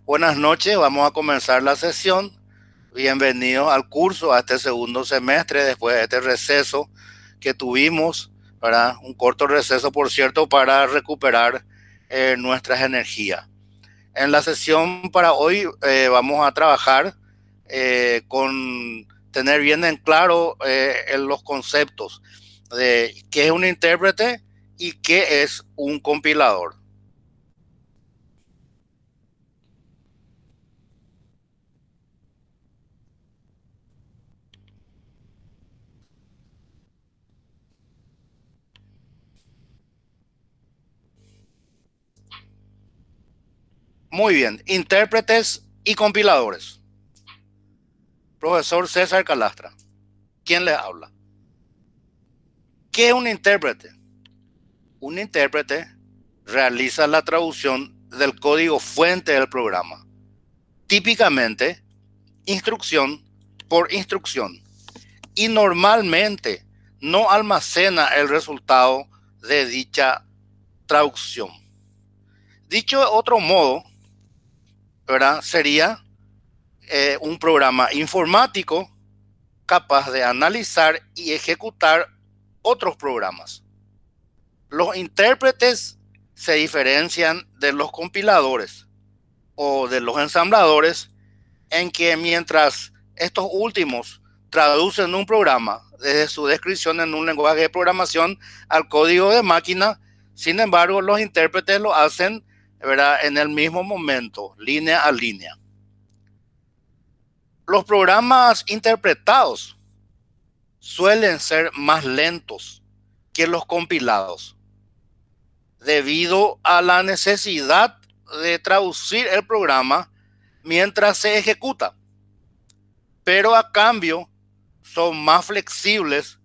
Buenas noches, vamos a comenzar la sesión. Bienvenidos al curso, a este segundo semestre, después de este receso que tuvimos, ¿verdad? Un corto receso, por cierto, para recuperar nuestras energías. En la sesión para hoy vamos a trabajar con tener bien en claro en los conceptos de qué es un intérprete y qué es un compilador. Muy bien, intérpretes y compiladores. Profesor César Calastra. ¿Quién les habla? ¿Qué es un intérprete? Un intérprete realiza la traducción del código fuente del programa, típicamente instrucción por instrucción, y normalmente no almacena el resultado de dicha traducción. Dicho de otro modo, ¿verdad? Sería un programa informático capaz de analizar y ejecutar otros programas. Los intérpretes se diferencian de los compiladores o de los ensambladores en que mientras estos últimos traducen un programa desde su descripción en un lenguaje de programación al código de máquina, sin embargo los intérpretes lo hacen, ¿verdad?, en el mismo momento, línea a línea. Los programas interpretados suelen ser más lentos que los compilados, debido a la necesidad de traducir el programa mientras se ejecuta, pero a cambio son más flexibles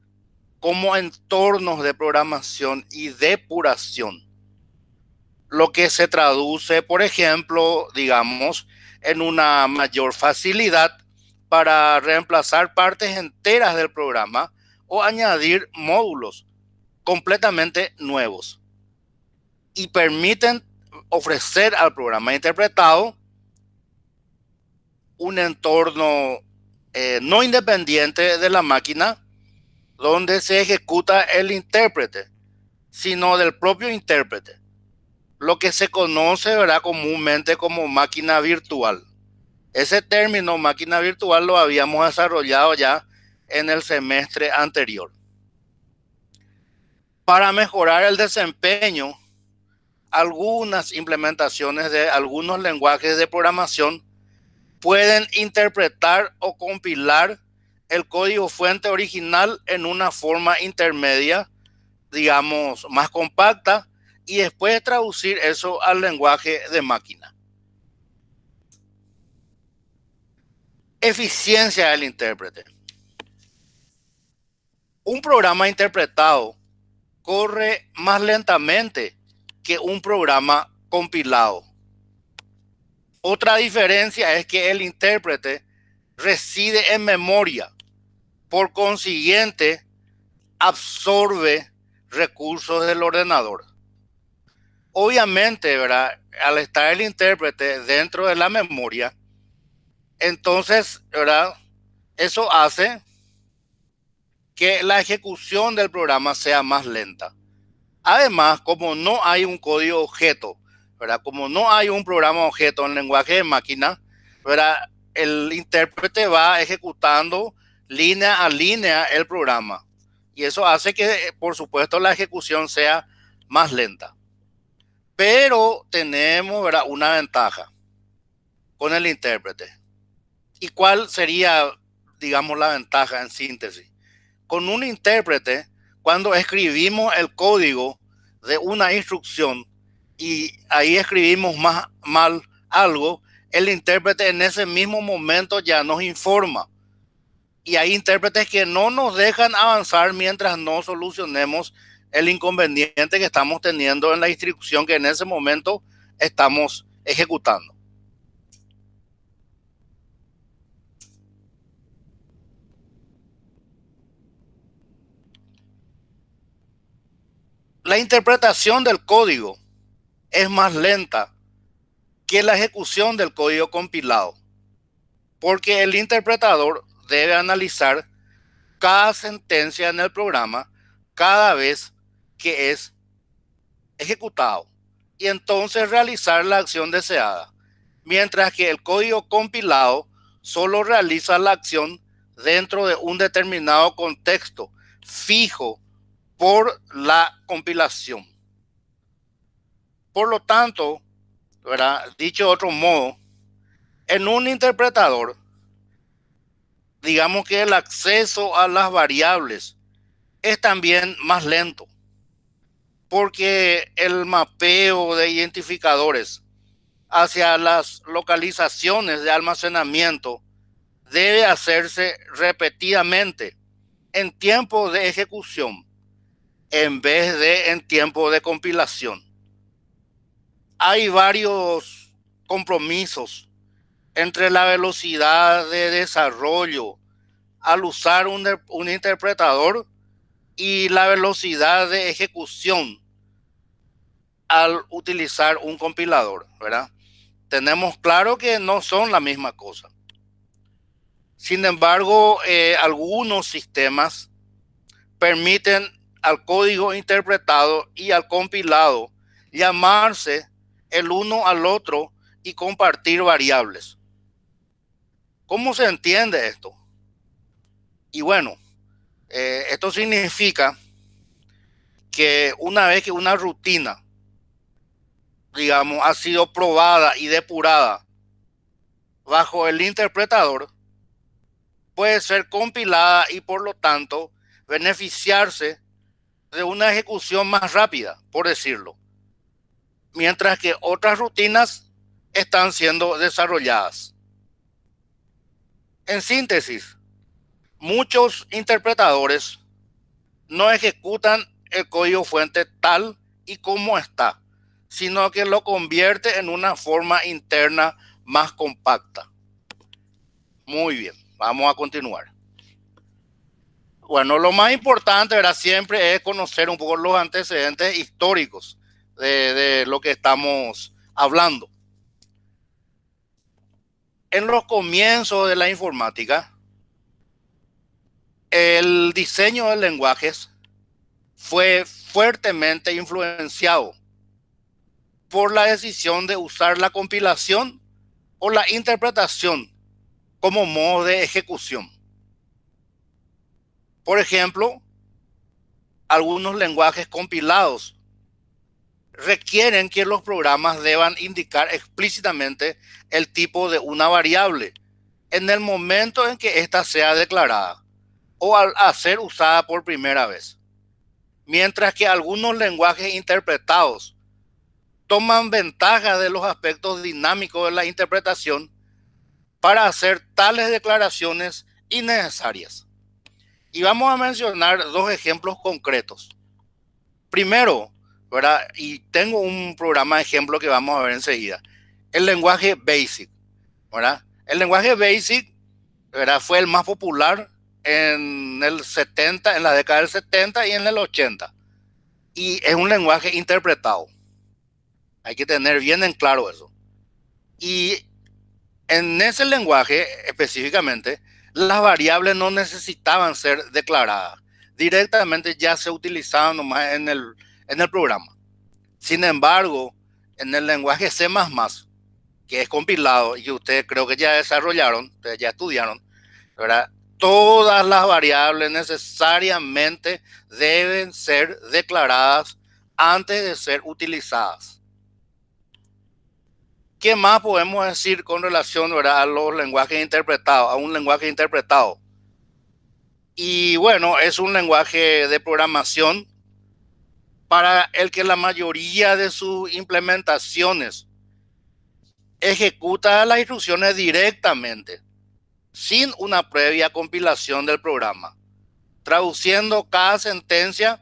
como entornos de programación y depuración, lo que se traduce, por ejemplo, digamos, en una mayor facilidad para reemplazar partes enteras del programa o añadir módulos completamente nuevos, y permiten ofrecer al programa interpretado un entorno no independiente de la máquina donde se ejecuta el intérprete, sino del propio intérprete, lo que se conoce, ¿verdad?, comúnmente como máquina virtual. Ese término máquina virtual lo habíamos desarrollado ya en el semestre anterior. Para mejorar el desempeño, algunas implementaciones de algunos lenguajes de programación pueden interpretar o compilar el código fuente original en una forma intermedia, digamos, más compacta, y después traducir eso al lenguaje de máquina. Eficiencia del intérprete. Un programa interpretado corre más lentamente que un programa compilado. Otra diferencia es que el intérprete reside en memoria, por consiguiente absorbe recursos del ordenador. Obviamente, ¿verdad?, al estar el intérprete dentro de la memoria, entonces, ¿verdad?, eso hace que la ejecución del programa sea más lenta. Además, como no hay un código objeto, ¿verdad?, como no hay un programa objeto en lenguaje de máquina, ¿verdad?, el intérprete va ejecutando línea a línea el programa. Y eso hace que, por supuesto, la ejecución sea más lenta. Pero tenemos, ¿verdad?, una ventaja con el intérprete. ¿Y cuál sería, digamos, la ventaja en síntesis? Con un intérprete, cuando escribimos el código de una instrucción y ahí escribimos mal algo, el intérprete en ese mismo momento ya nos informa. Y hay intérpretes que no nos dejan avanzar mientras no solucionemos el inconveniente que estamos teniendo en la instrucción que en ese momento estamos ejecutando. La interpretación del código es más lenta que la ejecución del código compilado, porque el interpretador debe analizar cada sentencia en el programa cada vez que es ejecutado y entonces realizar la acción deseada, mientras que el código compilado solo realiza la acción dentro de un determinado contexto fijo por la compilación. Por lo tanto, ¿verdad? Dicho de otro modo, en un interpretador, digamos que el acceso a las variables es también más lento, porque el mapeo de identificadores hacia las localizaciones de almacenamiento debe hacerse repetidamente en tiempo de ejecución en vez de en tiempo de compilación. Hay varios compromisos entre la velocidad de desarrollo al usar un interpretador y la velocidad de ejecución al utilizar un compilador, ¿verdad? Tenemos claro que no son la misma cosa. Sin embargo, algunos sistemas permiten al código interpretado y al compilado llamarse el uno al otro y compartir variables. ¿Cómo se entiende esto? Y bueno, esto significa que una vez que una rutina, digamos, ha sido probada y depurada bajo el interpretador, puede ser compilada y por lo tanto beneficiarse de una ejecución más rápida, por decirlo, mientras que otras rutinas están siendo desarrolladas. En síntesis, muchos interpretadores no ejecutan el código fuente tal y como está, sino que lo convierte en una forma interna más compacta. Muy bien, vamos a continuar. Bueno, lo más importante, ¿verdad? Siempre es conocer un poco los antecedentes históricos de lo que estamos hablando. En los comienzos de la informática, el diseño de lenguajes fue fuertemente influenciado por la decisión de usar la compilación o la interpretación como modo de ejecución. Por ejemplo, algunos lenguajes compilados requieren que los programas deban indicar explícitamente el tipo de una variable en el momento en que ésta sea declarada o al ser usada por primera vez. Mientras que algunos lenguajes interpretados toman ventaja de los aspectos dinámicos de la interpretación para hacer tales declaraciones innecesarias. Y vamos a mencionar dos ejemplos concretos. Primero, ¿verdad? Y tengo un programa de ejemplo que vamos a ver enseguida. El lenguaje BASIC, ¿verdad? El lenguaje BASIC, ¿verdad? Fue el más popular en el 70, en la década del 70 y en el 80. Y es un lenguaje interpretado. Hay que tener bien en claro eso. Y en ese lenguaje específicamente, las variables no necesitaban ser declaradas. Directamente ya se utilizaban nomás en el programa. Sin embargo, en el lenguaje C++, que es compilado y que ustedes creo que ya desarrollaron, ustedes ya estudiaron, ¿verdad? Todas las variables necesariamente deben ser declaradas antes de ser utilizadas. ¿Qué más podemos decir con relación, ¿verdad?, a los lenguajes interpretados, a un lenguaje interpretado? Y bueno, es un lenguaje de programación para el que la mayoría de sus implementaciones ejecuta las instrucciones directamente, sin una previa compilación del programa, traduciendo cada sentencia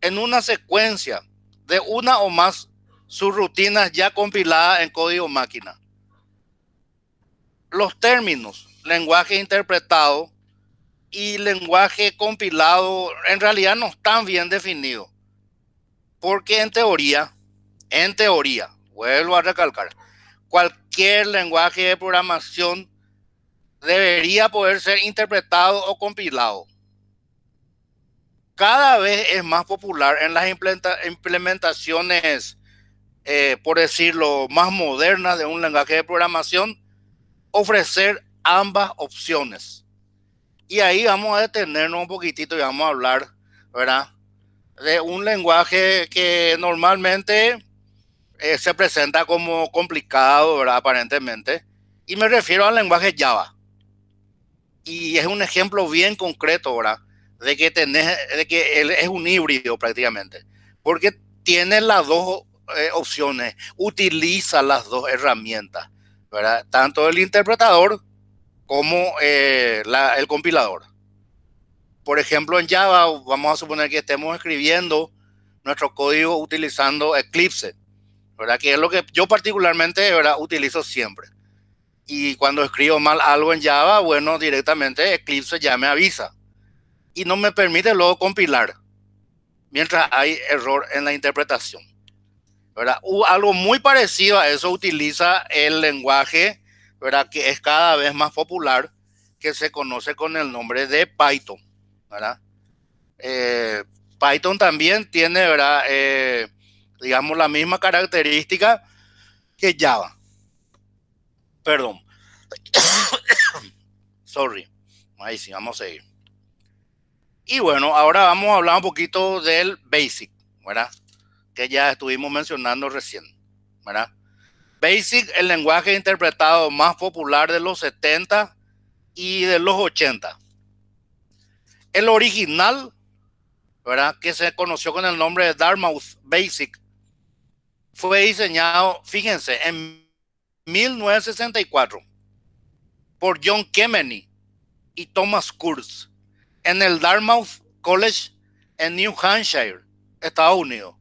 en una secuencia de una o más subrutinas ya compiladas en código máquina. Los términos lenguaje interpretado y lenguaje compilado en realidad no están bien definidos, porque en teoría, vuelvo a recalcar, cualquier lenguaje de programación debería poder ser interpretado o compilado. Cada vez es más popular en las implementaciones, por decirlo, más modernas de un lenguaje de programación, ofrecer ambas opciones. Y ahí vamos a detenernos un poquitito y vamos a hablar, ¿verdad?, de un lenguaje que normalmente se presenta como complicado, ¿verdad?, aparentemente. Y me refiero al lenguaje Java. Y es un ejemplo bien concreto, ¿verdad?, de que él es un híbrido prácticamente. Porque tiene las dos opciones, utiliza las dos herramientas, ¿verdad?, tanto el interpretador como el compilador. Por ejemplo, en Java, vamos a suponer que estemos escribiendo nuestro código utilizando Eclipse, ¿verdad?, que es lo que yo particularmente, ¿verdad?, utilizo siempre. Y cuando escribo mal algo en Java, bueno, directamente Eclipse ya me avisa y no me permite luego compilar mientras hay error en la interpretación, ¿verdad? Algo muy parecido a eso utiliza el lenguaje, ¿verdad?, que es cada vez más popular, que se conoce con el nombre de Python, ¿verdad? Python también tiene, ¿verdad?, digamos, la misma característica que Java. Perdón. Sorry. Ahí sí, vamos a seguir. Y bueno, ahora vamos a hablar un poquito del BASIC, ¿verdad?, que ya estuvimos mencionando recién, ¿verdad? BASIC, el lenguaje interpretado más popular de los 70 y de los 80. El original, ¿verdad?, que se conoció con el nombre de Dartmouth BASIC, fue diseñado, fíjense, en 1964 por John Kemeny y Thomas Kurz en el Dartmouth College en New Hampshire, Estados Unidos.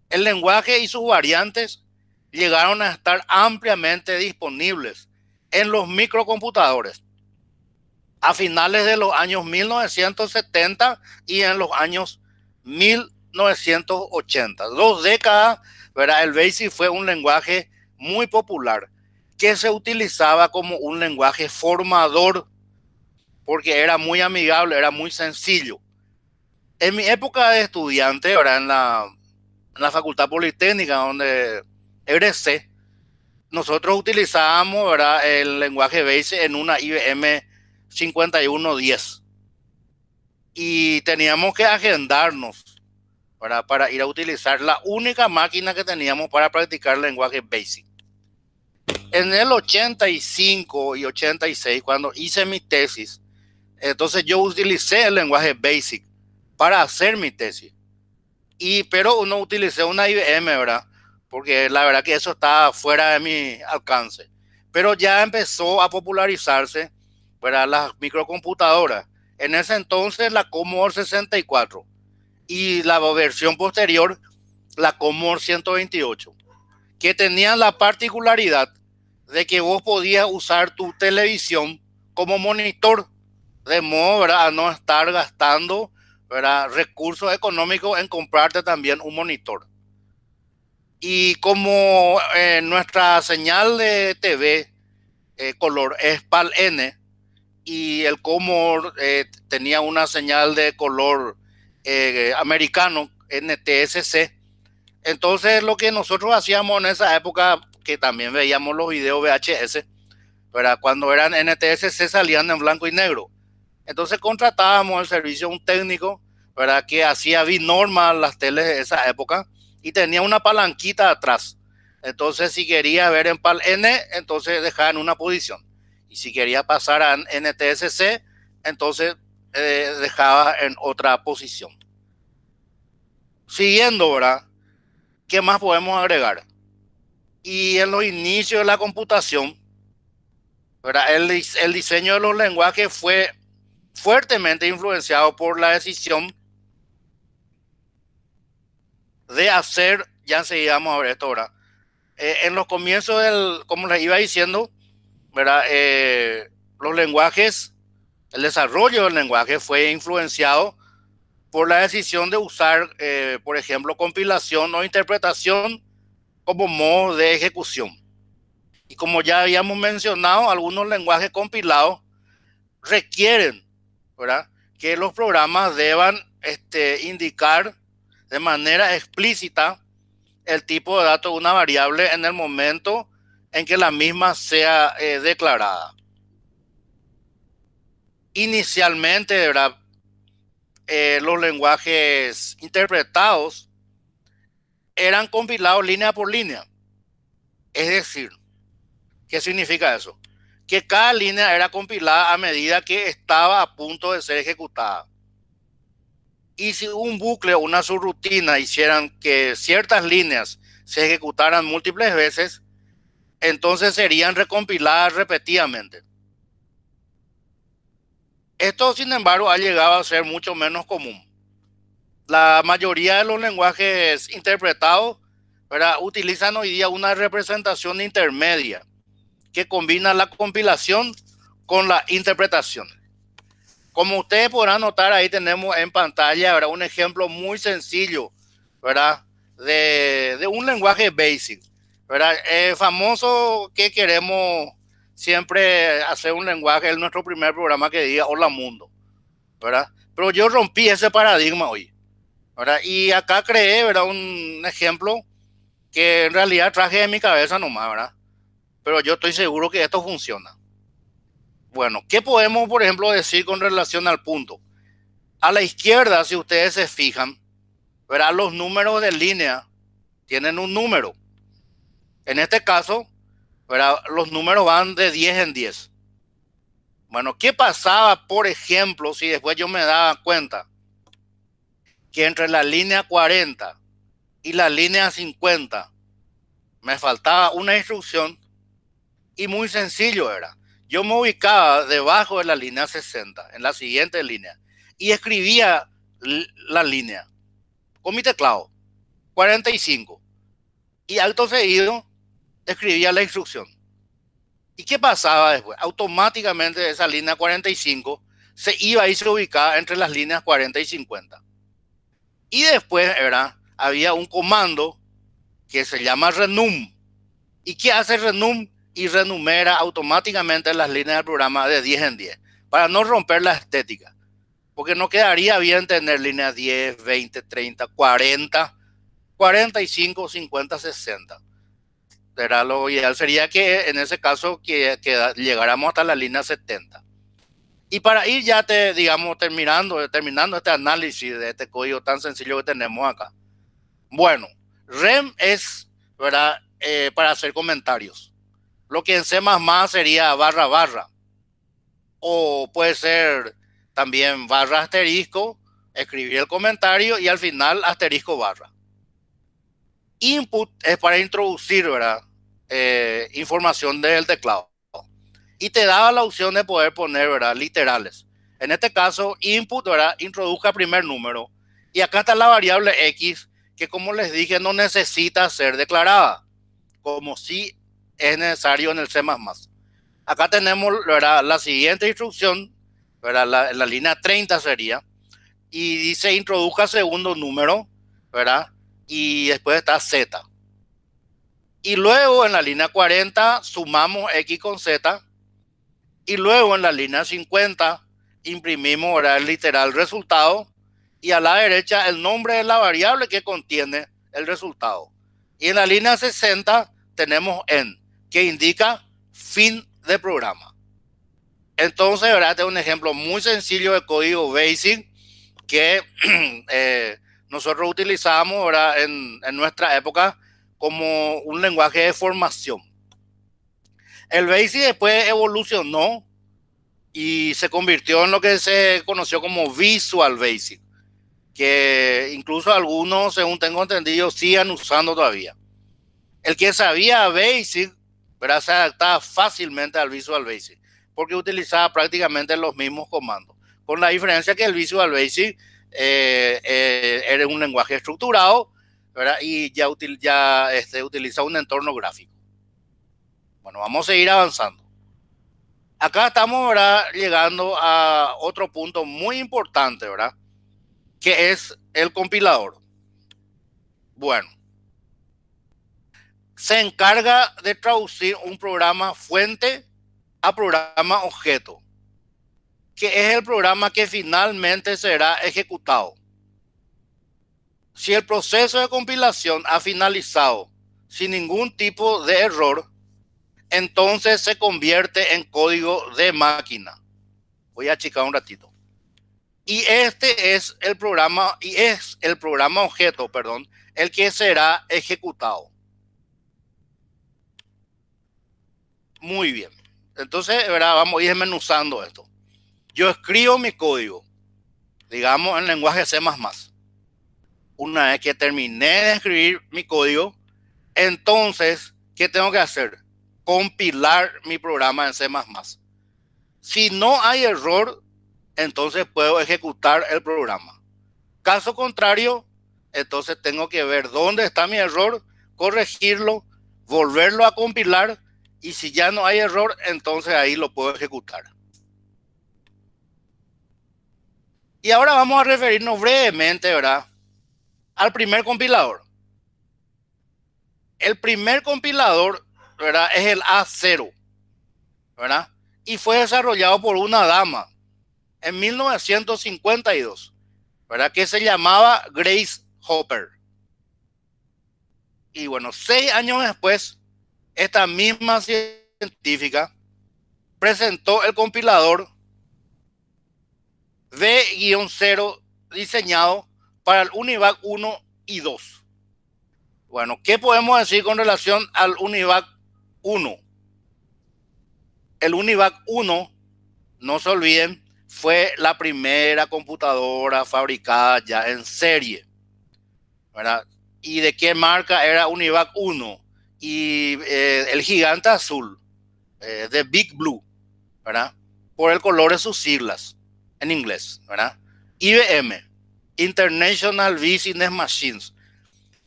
El lenguaje y sus variantes llegaron a estar ampliamente disponibles en los microcomputadores a finales de los años 1970 y en los años 1980. 2 décadas, ¿verdad? El BASIC fue un lenguaje muy popular que se utilizaba como un lenguaje formador porque era muy amigable, era muy sencillo. En mi época de estudiante, ¿verdad?, en la Facultad Politécnica, donde egresé, nosotros utilizábamos, ¿verdad?, el lenguaje BASIC en una IBM 5110 y teníamos que agendarnos, ¿verdad?, para ir a utilizar la única máquina que teníamos para practicar el lenguaje BASIC. En el 85 y 86, cuando hice mi tesis, entonces yo utilicé el lenguaje BASIC para hacer mi tesis. Pero no utilicé una IBM, ¿verdad?, porque la verdad que eso estaba fuera de mi alcance. Pero ya empezó a popularizarse, ¿verdad?, las microcomputadoras. En ese entonces la Commodore 64 y la versión posterior, la Commodore 128, que tenían la particularidad de que vos podías usar tu televisión como monitor, de modo, ¿verdad?, a no estar gastando, ¿verdad?, recursos económicos en comprarte también un monitor. Y como nuestra señal de TV color es PAL-N y el Commodore tenía una señal de color americano, NTSC, entonces lo que nosotros hacíamos en esa época, que también veíamos los videos VHS, ¿verdad?, cuando eran NTSC salían en blanco y negro. Entonces contratábamos el servicio de un técnico, ¿verdad?, que hacía binormal las teles de esa época y tenía una palanquita atrás. Entonces si quería ver en PAL-N, entonces dejaba en una posición. Y si quería pasar a NTSC, entonces dejaba en otra posición. Siguiendo, ¿verdad?, ¿qué más podemos agregar? Y en los inicios de la computación, ¿verdad?, el diseño de los lenguajes fue fuertemente influenciado por la decisión de hacer, ya enseguida vamos a ver esto ahora, en los comienzos como les iba diciendo, ¿verdad?, los lenguajes, el desarrollo del lenguaje fue influenciado por la decisión de usar, por ejemplo, compilación o interpretación como modo de ejecución. Y como ya habíamos mencionado, algunos lenguajes compilados requieren, ¿verdad?, que los programas deban indicar de manera explícita el tipo de dato de una variable en el momento en que la misma sea declarada. Inicialmente, ¿verdad?, los lenguajes interpretados eran compilados línea por línea. Es decir, ¿qué significa eso? Que cada línea era compilada a medida que estaba a punto de ser ejecutada. Y si un bucle o una subrutina hicieran que ciertas líneas se ejecutaran múltiples veces, entonces serían recompiladas repetidamente. Esto, sin embargo, ha llegado a ser mucho menos común. La mayoría de los lenguajes interpretados, ¿verdad?, utilizan hoy día una representación intermedia que combina la compilación con la interpretación. Como ustedes podrán notar, ahí tenemos en pantalla, ¿verdad?, un ejemplo muy sencillo, ¿verdad?, de un lenguaje BASIC, ¿verdad? Famoso que queremos siempre hacer un lenguaje, es nuestro primer programa que diga hola mundo, ¿verdad? Pero yo rompí ese paradigma hoy, ¿verdad? Y acá creé, ¿verdad?, un ejemplo que en realidad traje de mi cabeza nomás, ¿verdad? Pero yo estoy seguro que esto funciona. Bueno, ¿qué podemos, por ejemplo, decir con relación al punto? A la izquierda, si ustedes se fijan, ¿verdad?, los números de línea tienen un número. En este caso, ¿verdad?, los números van de 10 en 10. Bueno, ¿qué pasaba, por ejemplo, si después yo me daba cuenta que entre la línea 40 y la línea 50 me faltaba una instrucción? Y muy sencillo era. Yo me ubicaba debajo de la línea 60, en la siguiente línea, y escribía la línea con mi teclado, 45. Y acto seguido escribía la instrucción. ¿Y qué pasaba después? Automáticamente esa línea 45 se iba y se ubicaba entre las líneas 40 y 50. Y después, ¿verdad?, había un comando que se llama renum. ¿Y qué hace renum? Y renumera automáticamente las líneas del programa de 10 en 10 para no romper la estética. Porque no quedaría bien tener líneas 10, 20, 30, 40, 45, 50, 60. Era lo ideal sería que en ese caso que llegáramos hasta la línea 70. Y para ir ya digamos terminando este análisis de este código tan sencillo que tenemos acá. Bueno, rem es, ¿verdad?, para hacer comentarios. Lo que en C++ sería barra barra. O puede ser también barra asterisco, escribir el comentario y al final asterisco barra. Input es para introducir, ¿verdad?, información del teclado. Y te daba la opción de poder poner, ¿verdad?, literales. En este caso, input, ¿verdad?, introduzca primer número. Y acá está la variable X, que como les dije, no necesita ser declarada, como si es necesario en el C++. Acá tenemos, ¿verdad?, la siguiente instrucción, ¿verdad?, la línea 30 sería, y dice introduzca segundo número, ¿verdad?, y después está Z. Y luego en la línea 40 sumamos X con Z, y luego en la línea 50 imprimimos, ¿verdad?, el literal resultado, y a la derecha el nombre de la variable que contiene el resultado. Y en la línea 60 tenemos en, que indica fin de programa. Entonces, ¿verdad?, este es un ejemplo muy sencillo de código BASIC que nosotros utilizamos, ¿verdad?, en nuestra época como un lenguaje de formación. El BASIC después evolucionó y se convirtió en lo que se conoció como Visual Basic, que incluso algunos, según tengo entendido, siguen usando todavía. El que sabía BASIC, ¿verdad?, se adaptaba fácilmente al Visual Basic, porque utilizaba prácticamente los mismos comandos, con la diferencia que el Visual Basic era un lenguaje estructurado, ¿verdad?, y ya utiliza un entorno gráfico. Bueno, vamos a seguir avanzando. Acá estamos, ¿verdad?, llegando a otro punto muy importante, ¿verdad?, que es el compilador. Bueno, se encarga de traducir un programa fuente a programa objeto, que es el programa que finalmente será ejecutado. Si el proceso de compilación ha finalizado sin ningún tipo de error, entonces se convierte en código de máquina. Voy a achicar un ratito. Y este es el programa, y es el programa objeto, perdón, el que será ejecutado. Muy bien. Entonces, ¿verdad? Vamos a ir desmenuzando esto. Yo escribo mi código, digamos en lenguaje C++. Una vez que terminé de escribir mi código, entonces, ¿qué tengo que hacer? Compilar mi programa en C++. Si no hay error, entonces puedo ejecutar el programa. Caso contrario, entonces tengo que ver dónde está mi error, corregirlo, volverlo a compilar y si ya no hay error, entonces ahí lo puedo ejecutar. Y ahora vamos a referirnos brevemente, ¿verdad?, al primer compilador. El primer compilador, ¿verdad?, es el A0, ¿verdad? Y fue desarrollado por una dama en 1952, ¿verdad?, que se llamaba Grace Hopper. Y bueno, 6 años después, esta misma científica presentó el compilador V-0 diseñado para el UNIVAC 1 y 2. Bueno, ¿qué podemos decir con relación al UNIVAC 1? El UNIVAC 1, no se olviden, fue la primera computadora fabricada ya en serie, ¿verdad? ¿Y de qué marca era UNIVAC 1? Y el gigante azul, de Big Blue, ¿verdad? Por el color de sus siglas en inglés, ¿verdad? IBM, International Business Machines,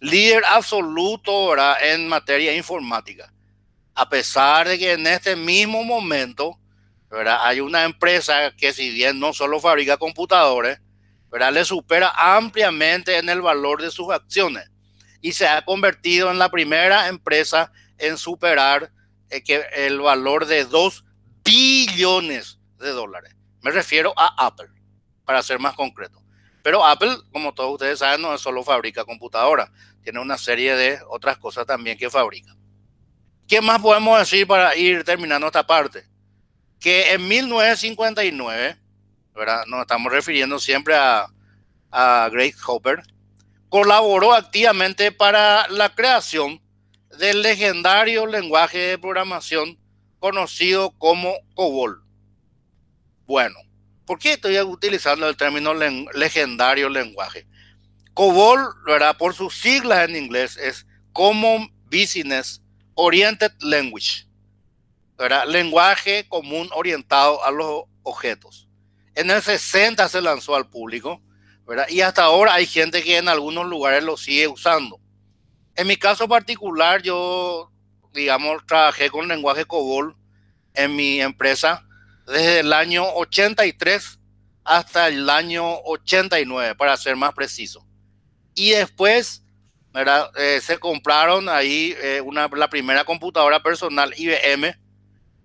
líder absoluto, ¿verdad?, en materia informática. A pesar de que en este mismo momento, ¿verdad?, hay una empresa que, si bien no solo fabrica computadores, ¿verdad?, le supera ampliamente en el valor de sus acciones y se ha convertido en la primera empresa en superar el valor de 2 billones de dólares. Me refiero a Apple, para ser más concreto. Pero Apple, como todos ustedes saben, no solo fabrica computadoras, tiene una serie de otras cosas también que fabrica. ¿Qué más podemos decir para ir terminando esta parte? Que en 1959, ¿verdad?, nos estamos refiriendo siempre a Grace Hopper, colaboró activamente para la creación del legendario lenguaje de programación conocido como COBOL. Bueno, ¿por qué estoy utilizando el término legendario lenguaje? COBOL, ¿verdad?, por sus siglas en inglés, es Common Business Oriented Language, ¿verdad?, lenguaje común orientado a los objetos. En el 60 se lanzó al público, ¿verdad?, y hasta ahora hay gente que en algunos lugares lo sigue usando. En mi caso particular, yo, digamos, trabajé con lenguaje COBOL en mi empresa desde el año 83 hasta el año 89, para ser más preciso. Y después, ¿verdad?, se compraron ahí la primera computadora personal IBM,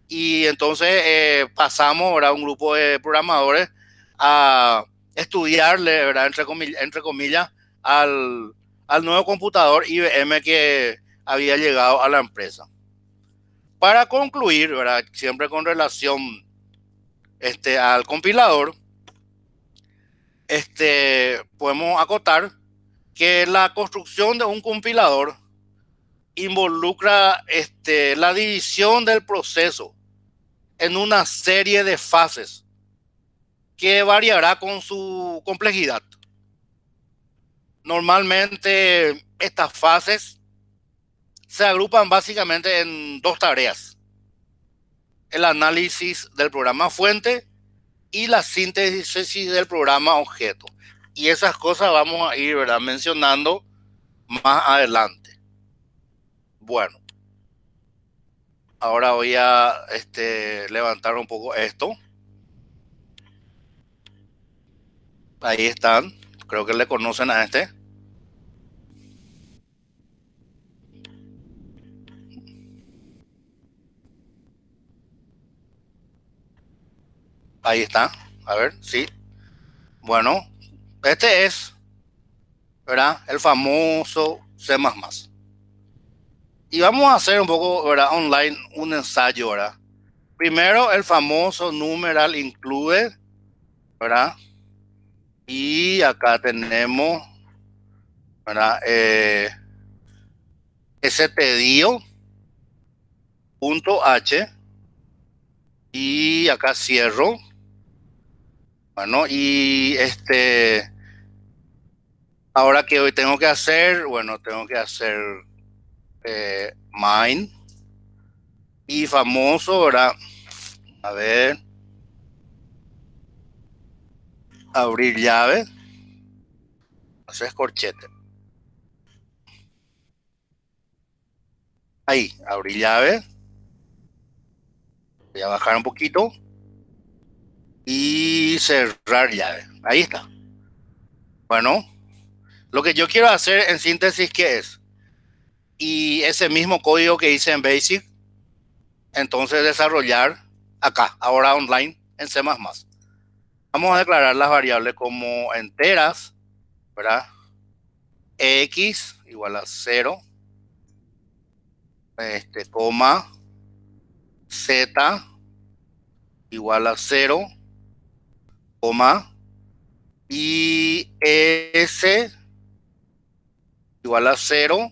y entonces pasamos, ¿verdad?, un grupo de programadores a estudiarle, ¿verdad?, entre comillas, al nuevo computador IBM que había llegado a la empresa. Para concluir, ¿verdad?, siempre con relación al compilador, podemos acotar que la construcción de un compilador involucra la división del proceso en una serie de fases que variará con su complejidad. Normalmente estas fases se agrupan básicamente en 2 tareas: el análisis del programa fuente y la síntesis del programa objeto. Y esas cosas vamos a ir, ¿verdad?, mencionando más adelante. Bueno, ahora voy a levantar un poco esto. Ahí están. Creo que le conocen a este. Ahí está. A ver, sí. Bueno, este es, ¿verdad? El famoso C++. Y vamos a hacer un poco, ¿verdad? Online, un ensayo, ¿verdad? Primero, el famoso numeral include, ¿verdad? Y acá tenemos, ¿verdad? stdio punto h y acá cierro. Bueno, y ahora que hoy tengo que hacer, bueno, tengo que hacer mine y famoso, ¿verdad? A ver, abrir llave, hacer corchete. Ahí, abrir llave, voy a bajar un poquito y cerrar llave. Ahí está. Bueno, lo que yo quiero hacer en síntesis, ¿qué es? Y ese mismo código que hice en Basic, entonces desarrollar acá, ahora online, en C++. Vamos a declarar las variables como enteras, ¿verdad? X igual a 0, coma, Z igual a 0, coma, y S igual a 0,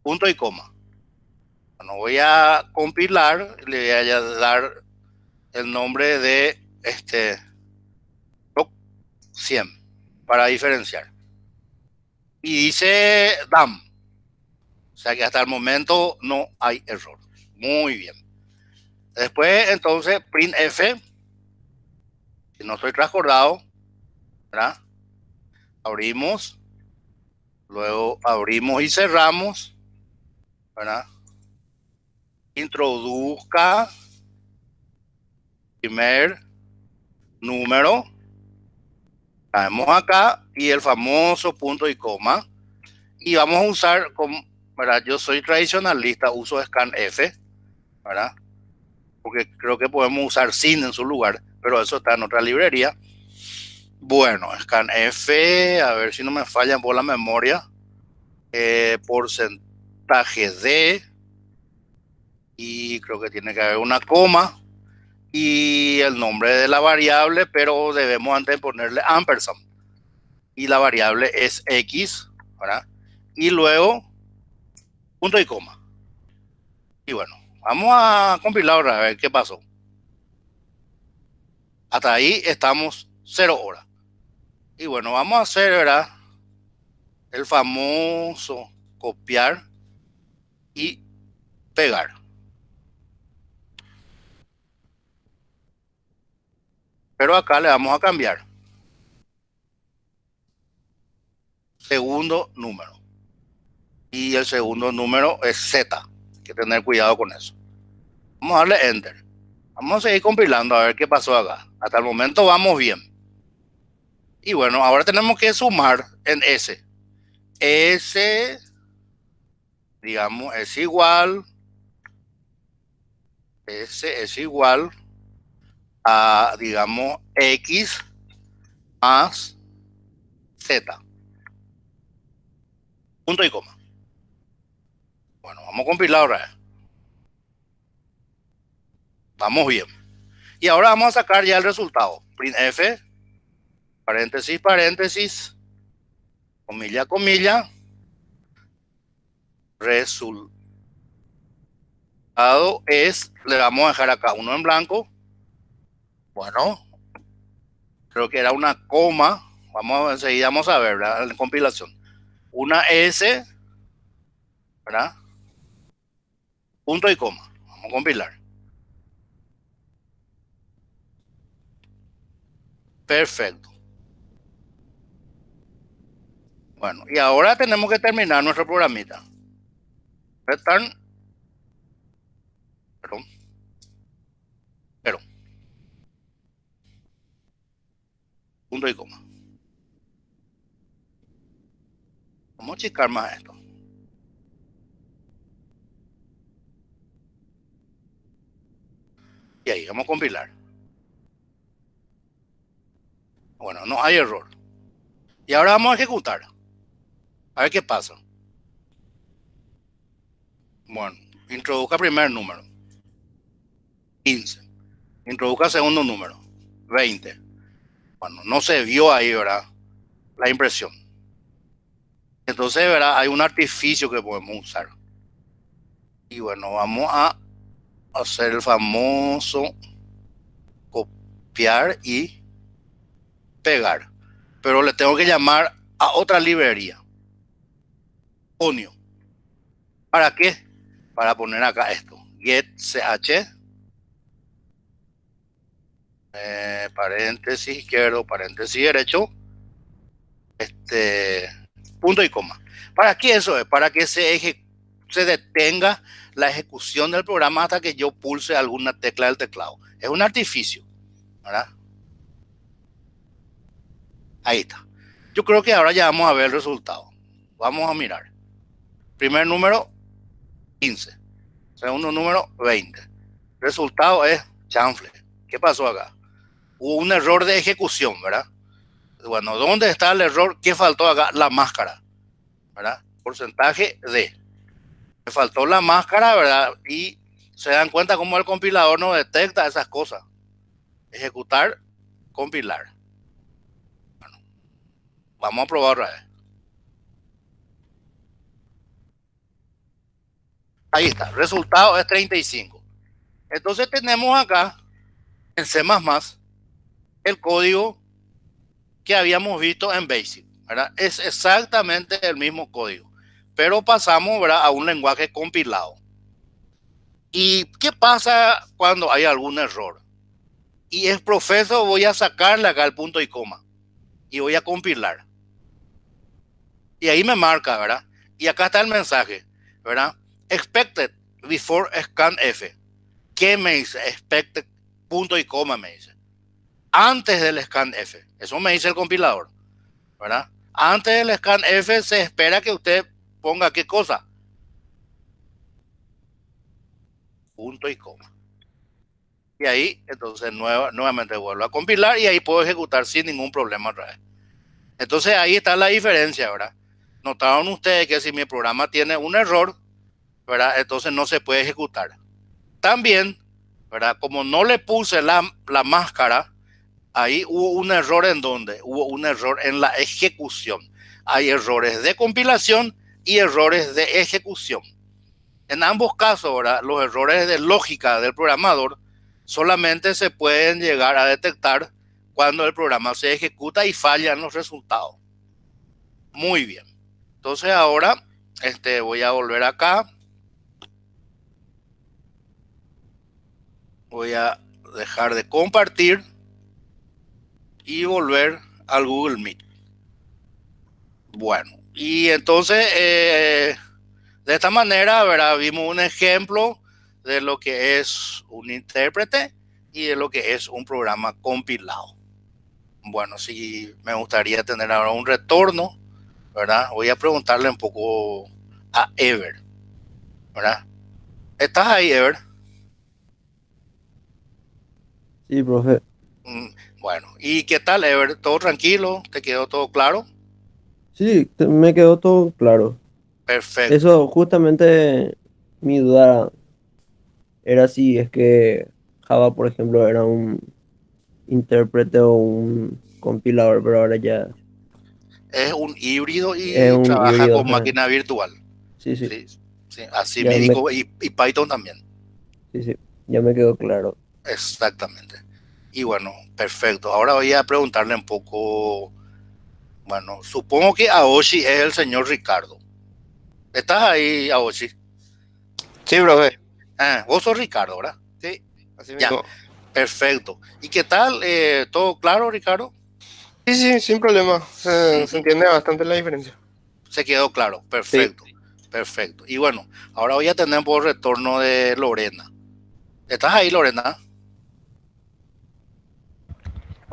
punto y coma. Bueno, voy a compilar, le voy a dar el nombre de 100 para diferenciar. Y dice DAM, o sea que hasta el momento no hay error. Muy bien. Después, entonces, printf, si no estoy transcordado, ¿verdad? Abrimos, luego abrimos y cerramos, ¿verdad? Introduzca primer número, caemos acá y el famoso punto y coma, y vamos a usar, ¿verdad? Yo soy tradicionalista, uso scanf, ¿verdad? Porque creo que podemos usar sin en su lugar, pero eso está en otra librería. Bueno, scanf, a ver si no me falla por la memoria, porcentaje de, y creo que tiene que haber una coma, y el nombre de la variable, pero debemos antes ponerle ampersand. Y la variable es X, ¿verdad? Y luego punto y coma. Y bueno, vamos a compilar ahora a ver qué pasó. Hasta ahí estamos 0 horas. Y bueno, vamos a hacer, ¿verdad? El famoso copiar y pegar. Pero acá le vamos a cambiar. Segundo número. Y el segundo número es Z. Hay que tener cuidado con eso. Vamos a darle Enter. Vamos a seguir compilando a ver qué pasó acá. Hasta el momento vamos bien. Y bueno, ahora tenemos que sumar en S. S, digamos, es igual. S es igual a, digamos, X más Z. Punto y coma. Bueno, vamos a compilar ahora. Vamos bien. Y ahora vamos a sacar ya el resultado. Printf, paréntesis, paréntesis, comilla, comilla, resultado es, le vamos a dejar acá uno en blanco. Bueno, creo que era una coma. Vamos enseguida, vamos a ver, ¿verdad? La compilación. Una S, ¿verdad? Punto y coma. Vamos a compilar. Perfecto. Bueno, y ahora tenemos que terminar nuestro programita. Return, perdón, pero, punto y coma. Vamos a checar más esto. Y ahí, vamos a compilar. no hay error. Y ahora vamos a ejecutar. A ver qué pasa. Bueno, introduzca primer número. 15. Introduzca segundo número. 20. Bueno, no se vio ahí, ¿verdad? La impresión. Entonces, ¿verdad? Hay un artificio que podemos usar. Y bueno, vamos a hacer el famoso copiar y pegar. Pero le tengo que llamar a otra librería. Onio. ¿Para qué? Para poner acá esto. Get ch. Paréntesis izquierdo, paréntesis derecho. Punto y coma. ¿Para qué eso es? Para que se detenga la ejecución del programa hasta que yo pulse alguna tecla del teclado. Es un artificio, ¿verdad? Ahí está. Yo creo que ahora ya vamos a ver el resultado. Vamos a mirar. Primer número, 15. Segundo número, 20. Resultado es chanfle. ¿Qué pasó acá? Hubo un error de ejecución, ¿verdad? Bueno, ¿dónde está el error? ¿Qué faltó acá? La máscara, ¿verdad? Porcentaje de. Me faltó la máscara, ¿verdad? Y se dan cuenta cómo el compilador no detecta esas cosas. Ejecutar, compilar. Bueno, vamos a probar otra vez. Ahí está, el resultado es 35. Entonces tenemos acá en C++ el código que habíamos visto en BASIC, ¿verdad? Es exactamente el mismo código, pero pasamos, ¿verdad?, a un lenguaje compilado. ¿Y qué pasa cuando hay algún error? Y es profesor, voy a sacarle acá el punto y coma y voy a compilar. Y ahí me marca, ¿verdad? Y acá está el mensaje, ¿verdad? Expected before scanf. ¿Qué me dice? Expected punto y coma me dice. Antes del scanf. Eso me dice el compilador, ¿verdad? Antes del scanf se espera que usted ponga ¿qué cosa? Punto y coma. Y ahí, entonces, nuevamente vuelvo a compilar y ahí puedo ejecutar sin ningún problema otra vez. Entonces, ahí está la diferencia, ¿verdad? Notaron ustedes que si mi programa tiene un error, ¿verdad?, entonces no se puede ejecutar. También, ¿verdad?, como no le puse la máscara, ahí hubo un error. ¿En dónde? Hubo un error en la ejecución. Hay errores de compilación y errores de ejecución. En ambos casos, ¿verdad?, los errores de lógica del programador solamente se pueden llegar a detectar cuando el programa se ejecuta y fallan los resultados. Muy bien. Entonces ahora voy a volver acá. Voy a dejar de compartir y volver al Google Meet. Bueno, y entonces de esta manera, ¿verdad?, vimos un ejemplo de lo que es un intérprete y de lo que es un programa compilado. Bueno, sí, me gustaría tener ahora un retorno, ¿verdad? Voy a preguntarle un poco a Ever, ¿verdad? ¿Estás ahí, Ever? Sí, profe. Bueno, ¿y qué tal, Ever? ¿Todo tranquilo? ¿Te quedó todo claro? Sí, me quedó todo claro. Perfecto. Eso justamente mi duda era si es que Java, por ejemplo, era un intérprete o un compilador, pero ahora ya Es un híbrido es y un trabaja híbrido. con Ajá. máquina virtual. Sí, sí, Sí, sí, así me ya me, dijo, y Python también. sí, sí, ya me quedó claro. Exactamente. Y bueno, perfecto. Ahora voy a preguntarle un poco. Bueno, supongo que Aoshi es el señor Ricardo. ¿Estás ahí, Aoshi? Sí, profe. Vos sos Ricardo, ¿verdad? Sí, así Ya, mismo. perfecto. ¿Y qué tal? ¿Todo claro, Ricardo? Sí, sí, sin problema. Se Ujú. entiende bastante la diferencia. Se quedó claro. Sí. Perfecto. Perfecto. Y bueno, ahora voy a tener por retorno de Lorena. ¿Estás ahí, Lorena?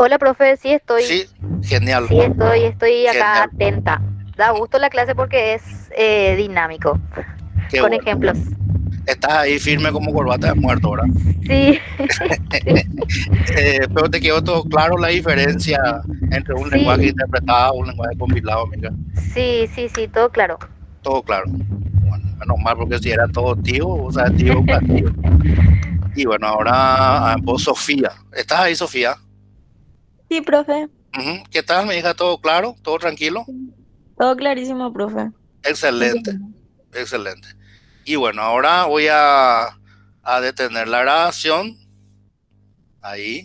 Hola, profe, sí estoy, Sí, genial, estoy acá genial. atenta. Da gusto la clase porque es dinámico, Qué con bueno. ejemplos. Estás ahí firme como corbata de muerto, ¿verdad? Sí, Pero te quedó todo claro la diferencia entre un lenguaje sí, interpretado y un lenguaje compilado, amiga. sí, todo claro. Todo claro. Bueno, menos mal, porque si era todo tío, o sea, tío para tío. Y bueno, ahora vos, Sofía. ¿Estás ahí, Sofía? Sí, profe. Ujú. ¿Qué tal, mi hija? ¿Todo claro? ¿Todo tranquilo? Todo clarísimo, profe. Muchas Excelente, gracias. excelente. Y bueno, ahora voy a detener la grabación. Ahí.